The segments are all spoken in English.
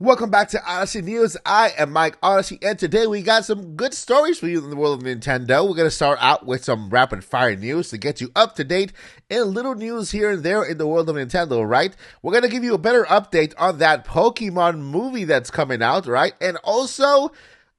Welcome back to Odyssey News. I am Mike Odyssey, and today we got some good stories for you in the world of Nintendo. We're going to start out with some rapid fire news to get you up to date and little news here and there in the world of Nintendo, right? We're going to give you a better update on that Pokemon movie that's coming out, right? And also,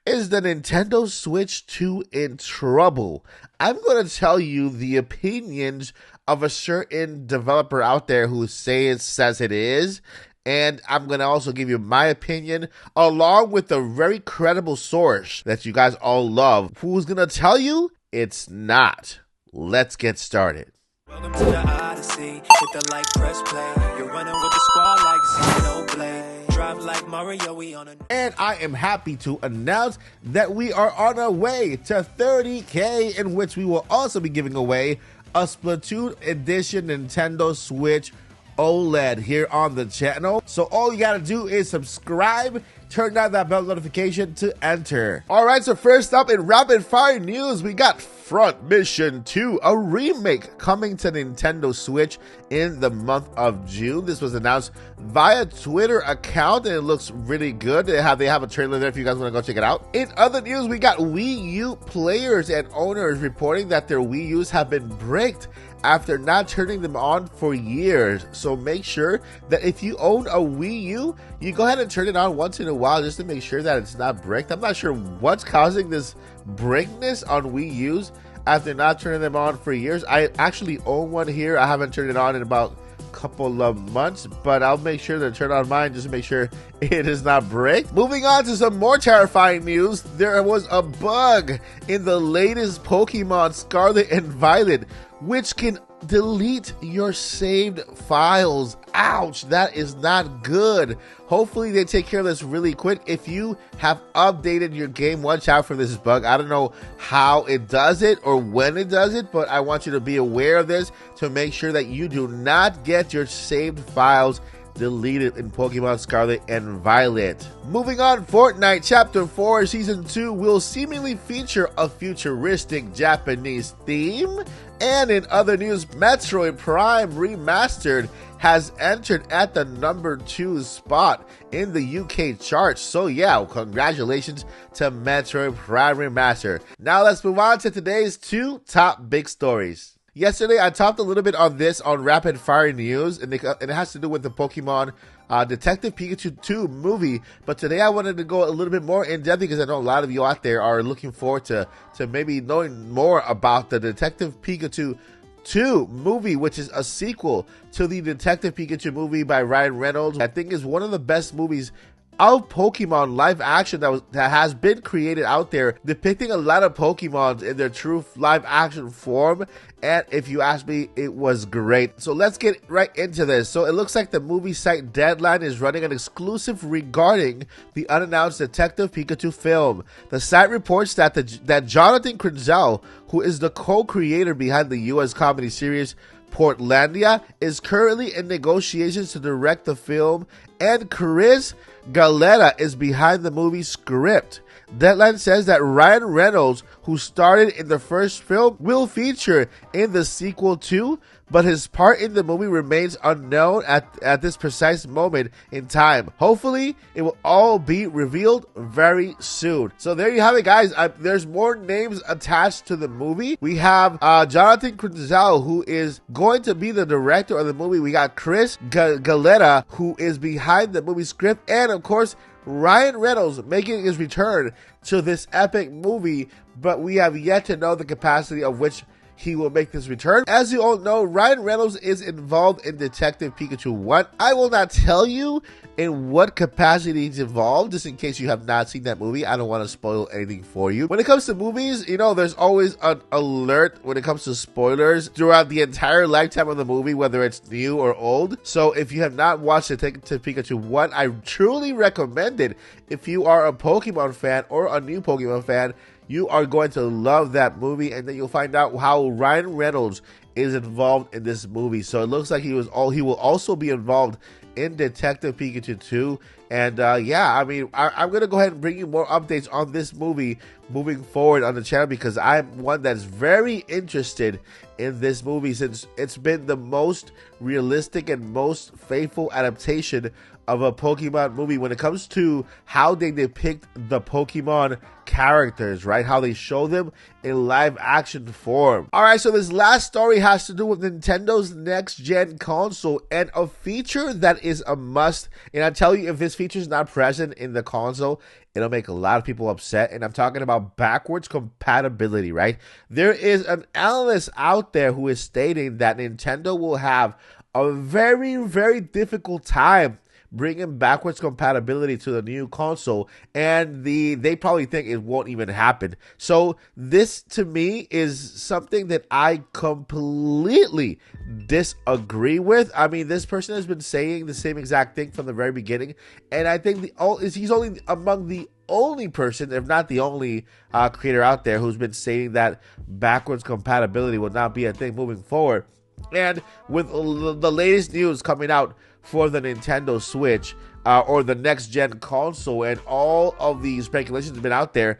is the Nintendo Switch 2 in trouble? I'm going to tell you the opinions of a certain developer out there who says it is. And I'm going to also give you my opinion along with a very credible source that you guys all love, who's going to tell you it's not. Let's get started. Welcome to the Odyssey. Hit the like, press play. You're running with the squad like Xenoblade. Drive like Mario, we on a... And I am happy to announce that we are on our way to 30K, in which we will also be giving away a Splatoon Edition Nintendo Switch OLED here on the channel. So all you gotta do is subscribe, turn on that bell notification to enter. Alright, so first up in rapid fire news, we got Front Mission 2, a remake coming to Nintendo Switch in the month of June. This was announced via Twitter account and it looks really good. They have a trailer there if you guys want to go check it out. In other news, we got Wii U players and owners reporting that their Wii U's have been bricked after not turning them on for years. So make sure that if you own a Wii U, you go ahead and turn it on once in a while just to make sure that it's not bricked. I'm not sure what's causing this brickness on Wii U's after not turning them on for years. I actually own one here. I haven't turned it on in about a couple of months, but I'll make sure to turn on mine just to make sure it is not bricked. Moving on to some more terrifying news, there was a bug in the latest Pokemon Scarlet and Violet, which can delete your saved files. Ouch, that is not good. Hopefully they take care of this really quick. If you have updated your game, watch out for this bug. I don't know how it does it or when it does it, but I want you to be aware of this to make sure that you do not get your saved files deleted in Pokemon Scarlet and Violet. Moving on, Fortnite Chapter 4 Season 2 will seemingly feature a futuristic Japanese theme. And in other news, Metroid Prime Remastered has entered at the number 2 spot in the UK charts. So yeah, congratulations to Metroid Prime Remastered. Now let's move on to today's 2 top big stories. Yesterday, I talked a little bit on this on Rapid Fire News, and it has to do with the Pokemon Detective Pikachu 2 movie. But today, I wanted to go a little bit more in depth because I know a lot of you out there are looking forward to maybe knowing more about the Detective Pikachu 2 movie, which is a sequel to the Detective Pikachu movie by Ryan Reynolds. I think is one of the best movies of Pokemon live action that has been created out there, depicting a lot of Pokemon in their true live action form. And if you ask me, it was great. So let's get right into this. So it looks like the movie site Deadline is running an exclusive regarding the unannounced Detective Pikachu film. The site reports that that Jonathan Krenzel, who is the co-creator behind the US comedy series Portlandia, is currently in negotiations to direct the film, and Chris Galetta is behind the movie's script. Deadline says that Ryan Reynolds, who starred in the first film, will feature in the sequel too, but his part in the movie remains unknown at this precise moment in time. Hopefully, it will all be revealed very soon. So there you have it, guys. There's more names attached to the movie. We have Jonathan Krenzel, who is going to be the director of the movie. We got Chris Galetta, who is behind the movie script, and of course, Ryan Reynolds making his return to this epic movie, but we have yet to know the capacity of which he will make this return. As you all know, Ryan Reynolds is involved in Detective Pikachu 1. I will not tell you in what capacity he's involved, just in case you have not seen that movie. I don't want to spoil anything for you. When it comes to movies, you know, there's always an alert when it comes to spoilers throughout the entire lifetime of the movie, whether it's new or old. So if you have not watched Detective Pikachu 1, I truly recommend it. If you are a Pokemon fan or a new Pokemon fan, you are going to love that movie, and then you'll find out how Ryan Reynolds is involved in this movie. So it looks like he will also be involved in Detective Pikachu 2. And yeah, I mean, I'm going to go ahead and bring you more updates on this movie moving forward on the channel, because I'm one that's very interested in this movie, since it's been the most realistic and most faithful adaptation of a Pokemon movie when it comes to how they depict the Pokemon characters, right? How they show them in live action form. All right, so this last story has to do with Nintendo's next gen console and a feature that is a must. And I tell you, if this feature is not present in the console, it'll make a lot of people upset. And I'm talking about backwards compatibility, right? There is an analyst out there who is stating that Nintendo will have a very, very difficult time bringing backwards compatibility to the new console, and they probably think it won't even happen. So this to me is something that I completely disagree with. I mean, this person has been saying the same exact thing from the very beginning, and I think he's only among the only person, if not the only creator out there who's been saying that backwards compatibility will not be a thing moving forward. And with the latest news coming out for the Nintendo Switch or the next gen console, and all of the speculations have been out there,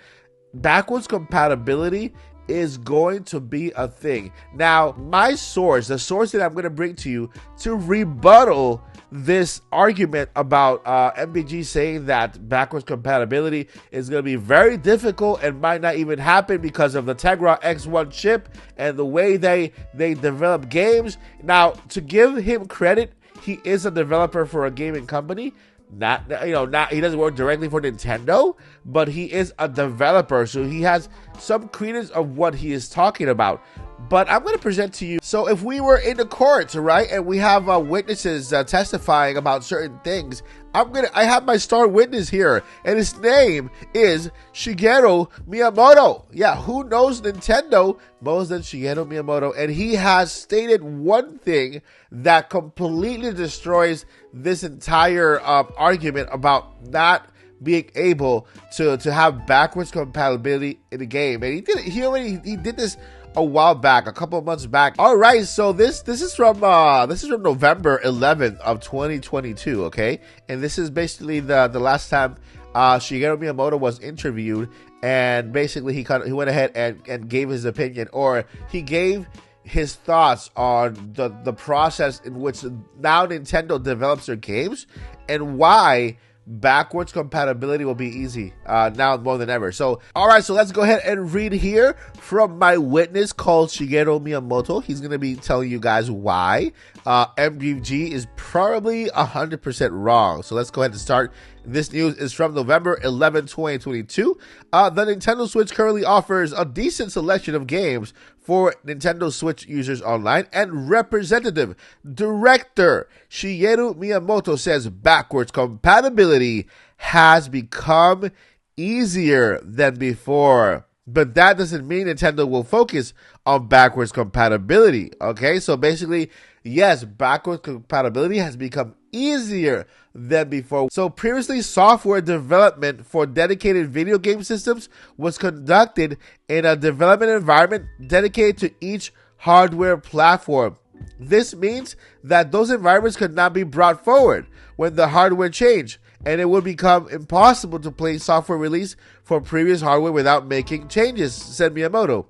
backwards compatibility is going to be a thing. Now, my source, the source that I'm going to bring to you to rebuttal this argument about MBG saying that backwards compatibility is going to be very difficult and might not even happen because of the Tegra X1 chip and the way they develop games. Now, to give him credit, he is a developer for a gaming company. He doesn't work directly for Nintendo, but he is a developer, so he has some credence of what he is talking about. But I'm going to present to you. So if we were in the court, right, and we have witnesses testifying about certain things, I have my star witness here, and his name is Shigeru Miyamoto. Yeah, who knows Nintendo more than Shigeru Miyamoto? And he has stated one thing that completely destroys this entire argument about not being able to have backwards compatibility in the game. And he did this a while back, a couple of months back. All right, so this is from November 11th of 2022, okay? And this is basically the last time Shigeru Miyamoto was interviewed, and basically he went ahead and gave his opinion, or he gave his thoughts on the process in which now Nintendo develops their games and why backwards compatibility will be easy now more than ever. So, all right, so let's go ahead and read here from my witness called Shigeru Miyamoto. He's going to be telling you guys why MBG is probably 100% wrong. So let's go ahead and start. This news is from November 11, 2022. The Nintendo Switch currently offers a decent selection of games for Nintendo Switch users online, and Representative Director Shigeru Miyamoto says backwards compatibility has become easier than before. But that doesn't mean Nintendo will focus on backwards compatibility. Okay, so basically, yes, backwards compatibility has become easier than before. So previously, software development for dedicated video game systems was conducted in a development environment dedicated to each hardware platform. This means that those environments could not be brought forward when the hardware changed, and it would become impossible to play software release for previous hardware without making changes, said Miyamoto.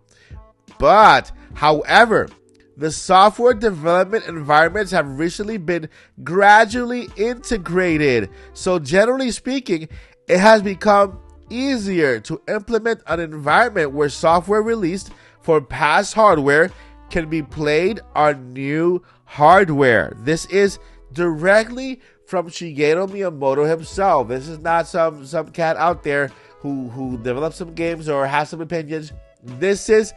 But, however, the software development environments have recently been gradually integrated. So generally speaking, it has become easier to implement an environment where software released for past hardware can be played on new hardware. This is directly from Shigeru Miyamoto himself. This is not some cat out there who develops some games or has some opinions. This is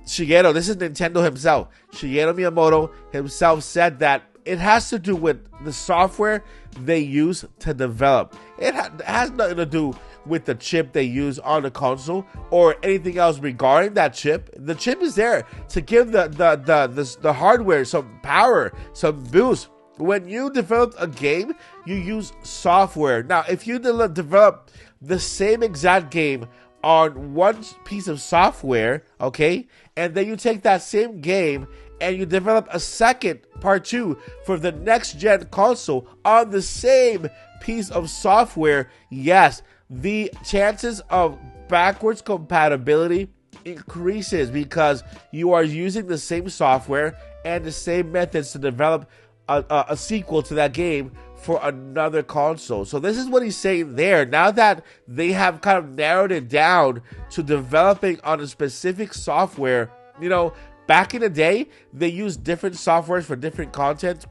Shigeru, this is Nintendo himself. Shigeru Miyamoto himself said that it has to do with the software they use to develop. It has nothing to do with the chip they use on the console or anything else regarding that chip. The chip is there to give the hardware some power, some boost. When you develop a game, you use software. Now, if you develop the same exact game on one piece of software, okay, and then you take that same game and you develop a second part 2 for the next gen console on the same piece of software, yes, the chances of backwards compatibility increases because you are using the same software and the same methods to develop a sequel to that game for another console. So this is what he's saying there. Now that they have kind of narrowed it down to developing on a specific software, you know, back in the day, they used different softwares for different content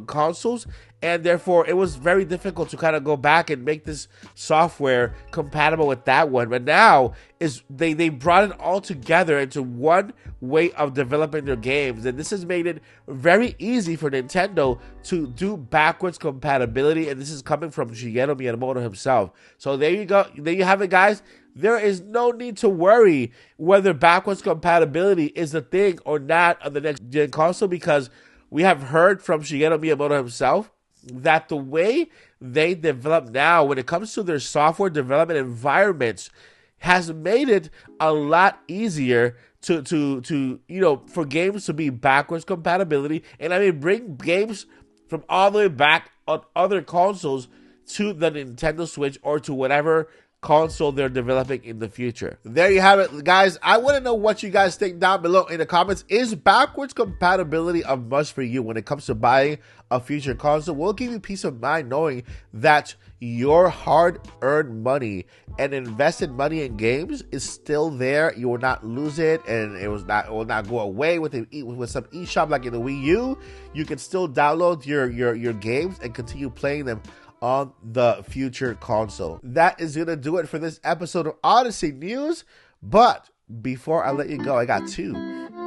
consoles, and therefore it was very difficult to kind of go back and make this software compatible with that one. But now is they brought it all together into one way of developing their games, and this has made it very easy for Nintendo to do backwards compatibility, and this is coming from Shigeru Miyamoto himself. So there you go. There you have it, guys. There is no need to worry whether backwards compatibility is a thing or not on the next gen console, because we have heard from Shigeru Miyamoto himself that the way they develop now when it comes to their software development environments has made it a lot easier to you know, for games to be backwards compatibility, and I mean bring games from all the way back on other consoles to the Nintendo Switch or to whatever console they're developing in the future. There you have it, guys. I want to know what you guys think down below in the comments. Is backwards compatibility a must for you when it comes to buying a future console? Will give you peace of mind knowing that your hard-earned money and invested money in games is still there. You will not lose it, and it will not go away with some eShop like in the Wii U. You can still download your games and continue playing them on the future console. That is gonna do it for this episode of Odyssey News. But before I let you go, I got two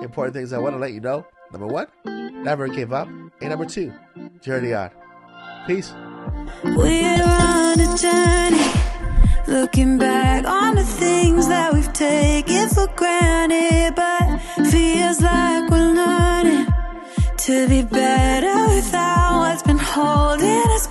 important things I want to let you know. Number one, never give up. And number two, journey on. Peace. We're on a journey, looking back on the things that we've taken for granted, but feels like we're learning to be better without what's been holding us